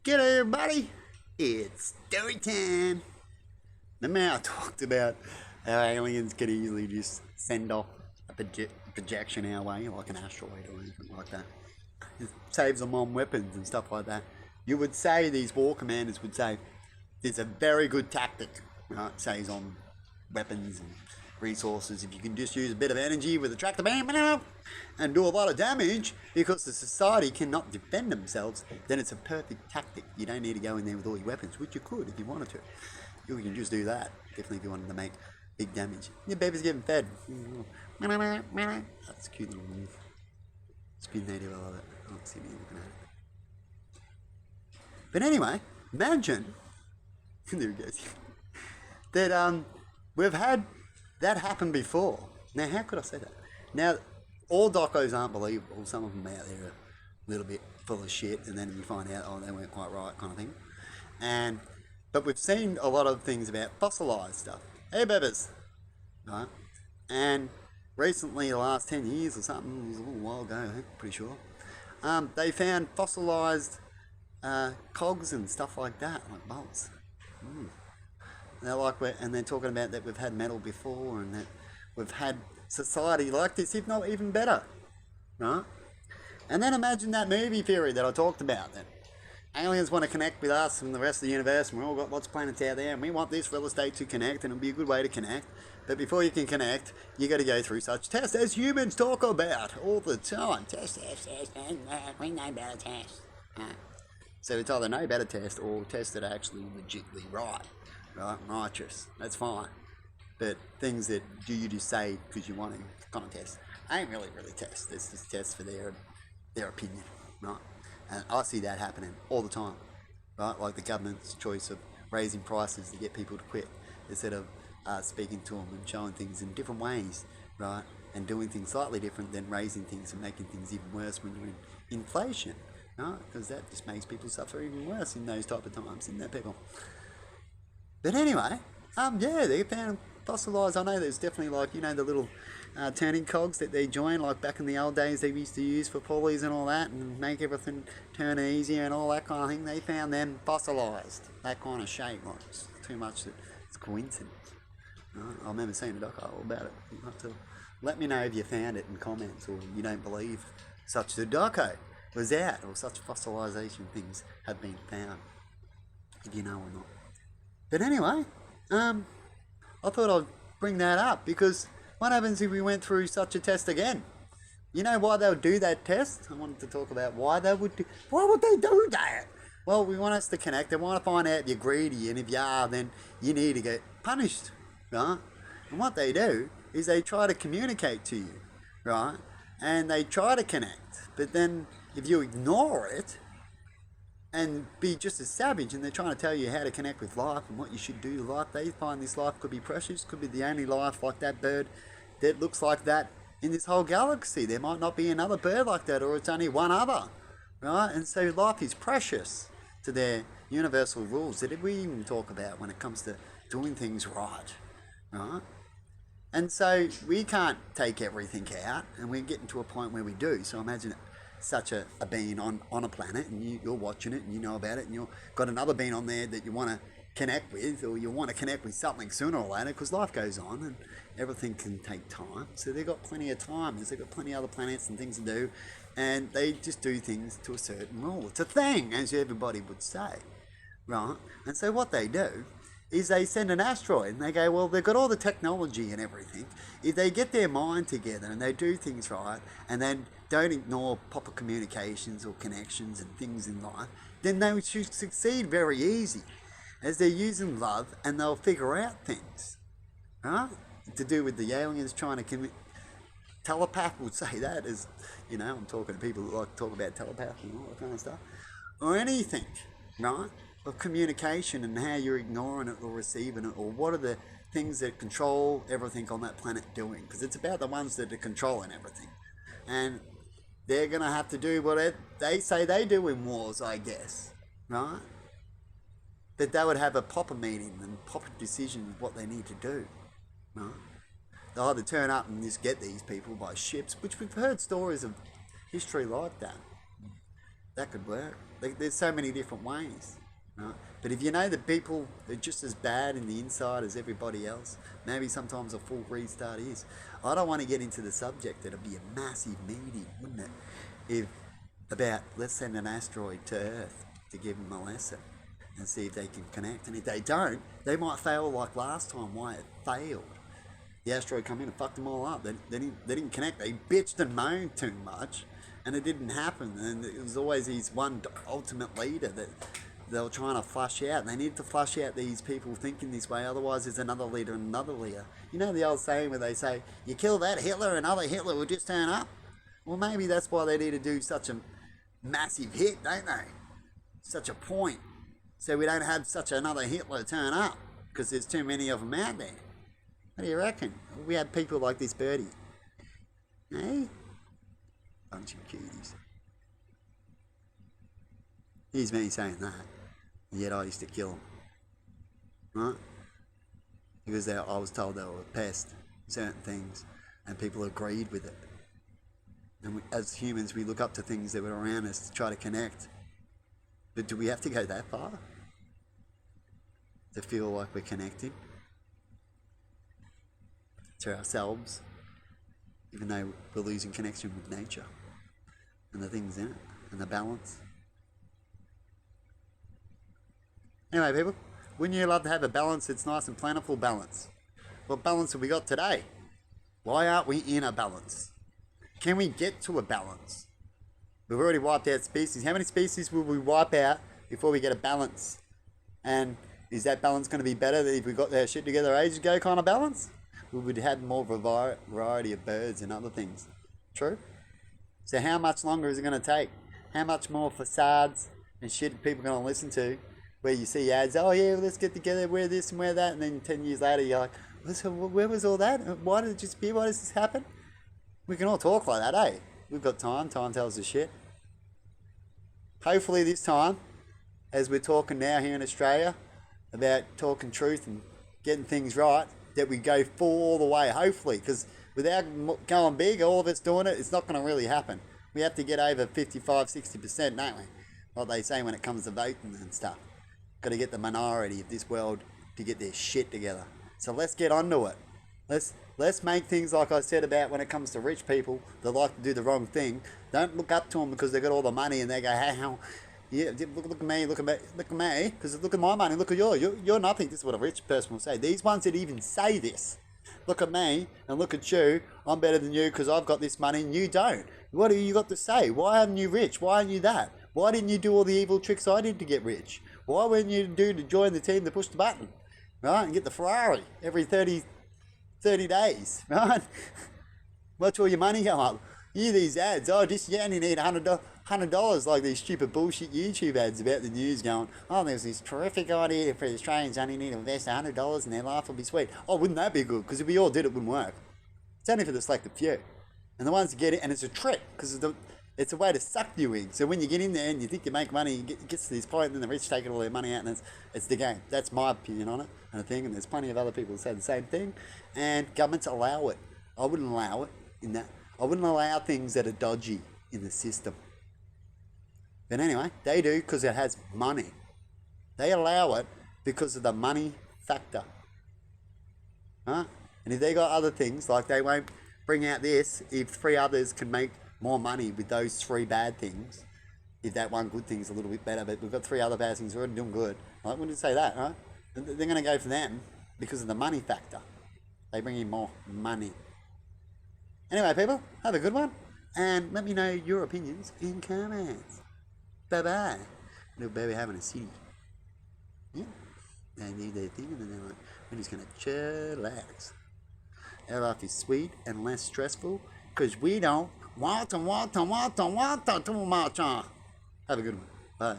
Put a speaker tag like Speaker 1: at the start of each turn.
Speaker 1: G'day everybody, it's story time. Remember how I talked about how aliens could easily just send off a projection our way, like an asteroid or anything like that. It saves them on weapons and stuff like that. You would say, these war commanders would say, it's a very good tactic, right? Saves on weapons and resources. If you can just use a bit of energy with a tractor beam and do a lot of damage because the society cannot defend themselves, then it's a perfect tactic. You don't need to go in there with all your weapons, which you could if you wanted to. You can just do that, definitely, if you wanted to make big damage. Your baby's getting fed. That's a cute little move. It's good native, I love it. I don't see me looking at it. But anyway, imagine there it goes. That we've had that happen before. Now, how could I say that? Now, all docos aren't believable. Some of them out there are a little bit full of shit, and then you find out, oh, they weren't quite right, kind of thing. But we've seen a lot of things about fossilized stuff. Hey, bebbers, right? And recently, the last 10 years or something, it was a little while ago, I think, pretty sure. They found fossilized cogs and stuff like that, like bolts. They're talking about that we've had metal before and that we've had society like this, if not even better, right? And then imagine that movie theory that I talked about, that aliens want to connect with us and the rest of the universe, and we've all got lots of planets out there, and we want this real estate to connect, and it'll be a good way to connect. But before you can connect, you got to go through such tests as humans talk about all the time. Test, we know better test. So it's either no better test or test that are actually legitimately right, righteous. That's fine. But things that do you just say because you want to kind of test, ain't really tests. It's just tests for their opinion, right? And I see that happening all the time, right? Like the government's choice of raising prices to get people to quit instead of speaking to them and showing things in different ways, right? And doing things slightly different than raising things and making things even worse when you're in inflation, right? Because that just makes people suffer even worse in those type of times, isn't that, people? But anyway, yeah, they found fossilized. I know there's definitely, like, you know, the little turning cogs that they join, like back in the old days they used to use for pulleys and all that, and make everything turn easier and all that kind of thing. They found them fossilized, that kind of shape. Like, it's too much that it's coincidence. Right? I remember seeing a doco all about it. You have to let me know if you found it in comments, or you don't believe such a doco was out, or such fossilization things have been found, if you know or not. But anyway, I thought I'd bring that up because what happens if we went through such a test again? You know why they would do that test? I wanted to talk about why they would do. Why would they do that? Well, we want us to connect. They want to find out if you're greedy, and if you are, then you need to get punished, right? And what they do is they try to communicate to you, right? And they try to connect, but then if you ignore it and be just as savage, and they're trying to tell you how to connect with life and what you should do to life, they find this life could be precious, could be the only life like that bird that looks like that in this whole galaxy. There might not be another bird like that, or it's only one other, right? And so life is precious to their universal rules that we even talk about when it comes to doing things right, right? And so we can't take everything out, and we're getting to a point where we do. So imagine such a being on a planet, and you're watching it and you know about it, and you've got another being on there that you want to connect with, or you want to connect with something sooner or later, because life goes on and everything can take time. So they've got plenty of time, they've got plenty of other planets and things to do, and they just do things to a certain rule. It's a thing, as everybody would say, right? And so what they do is they send an asteroid, and they go, well, they've got all the technology and everything. If they get their mind together and they do things right, and then don't ignore proper communications or connections and things in life, then they should succeed very easy, as they're using love, and they'll figure out things, right? To do with the aliens trying to telepath would say that, as, you know, I'm talking to people that like to talk about telepathy and all that kind of stuff, or anything, right? Of communication and how you're ignoring it or receiving it, or what are the things that control everything on that planet doing, because it's about the ones that are controlling everything, and they're going to have to do what they say they do in wars, I guess, right? That they would have a proper meeting and proper decision of what they need to do, right? They'll either turn up and just get these people by ships, which we've heard stories of history like that. That could work. There's so many different ways. Right? But if you know that people are just as bad in the inside as everybody else, maybe sometimes a full restart is. I don't want to get into the subject. It'd be a massive meeting, wouldn't it? If about let's send an asteroid to Earth to give them a lesson and see if they can connect. And if they don't, they might fail like last time. Why it failed? The asteroid come in and fucked them all up. They didn't connect. They bitched and moaned too much, and it didn't happen. And it was always these one ultimate leader that they were trying to flush out. And they need to flush out these people thinking this way. Otherwise, there's another leader and another leader. You know the old saying where they say, "You kill that Hitler, another Hitler will just turn up." Well, maybe that's why they need to do such a massive hit, don't they? Such a point, so we don't have such another Hitler turn up because there's too many of them out there. What do you reckon? We had people like this birdie. Hey? Bunch of cuties. Here's me saying that, yet I used to kill them. Right? Because I was told they were a pest, certain things, and people agreed with it. And as humans, we look up to things that were around us to try to connect. But do we have to go that far to feel like we're connected to ourselves, even though we're losing connection with nature and the things in it and the balance? Anyway, people, wouldn't you love to have a balance that's nice and plentiful balance? What balance have we got today? Why aren't we in a balance? Can we get to a balance? We've already wiped out species. How many species will we wipe out before we get a balance? And is that balance going to be better than if we got our shit together ages ago kind of balance? We would have more of a variety of birds and other things. True? So how much longer is it going to take? How much more facades and shit people are going to listen to where you see ads, oh yeah, let's get together, wear this and wear that, and then 10 years later you're like, where was all that? Why did it just be? Why does this happen? We can all talk like that, eh? We've got time tells us shit. Hopefully this time, as we're talking now here in Australia about talking truth and getting things right, that we go full all the way, hopefully, because without going big, all of us doing it, it's not going to really happen. We have to get over 55-60%, don't we? Like they say when it comes to voting and stuff. Got to get the minority of this world to get their shit together. So let's get onto it. Let's make things like I said about when it comes to rich people that like to do the wrong thing. Don't look up to them because they got all the money and they go, hey, yeah, look at me, because look at my money, look at you're nothing. This is what a rich person will say. These ones that even say this, look at me and look at you. I'm better than you because I've got this money and you don't. What have you got to say? Why aren't you rich? Why aren't you that? Why didn't you do all the evil tricks I did to get rich? Why weren't you to join the team to push the button, right, and get the Ferrari every 30 days, right? Watch all your money go up. You hear these ads, you only need $100, like these stupid bullshit YouTube ads about the news going, oh, there's this terrific idea for Australians only need to invest $100 and their life will be sweet. Oh, wouldn't that be good? Because if we all did it, wouldn't work. It's only for the selected few. And the ones that get it, and it's a trick, because it's a way to suck you in. So when you get in there and you think you make money, it gets to this point, and then the rich taking all their money out, and it's the game. That's my opinion on it, and there's plenty of other people who say the same thing, and governments allow it. I wouldn't allow it in that. I wouldn't allow things that are dodgy in the system. But anyway, they do because it has money. They allow it because of the money factor. Huh? And if they got other things, like they won't bring out this if 3 others can make more money with those 3 bad things, if that one good thing's a little bit better, but we've got 3 other bad things, we're already doing good. I wouldn't say that, right? They're going to go for them because of the money factor. They bring in more money. Anyway, people, have a good one, and let me know your opinions in comments. Bye-bye. Little baby having a city. Yeah. They need their thing, and then they're like, we're just going to chillax. Our life is sweet and less stressful, because we don't want too much. Have a good one. Bye.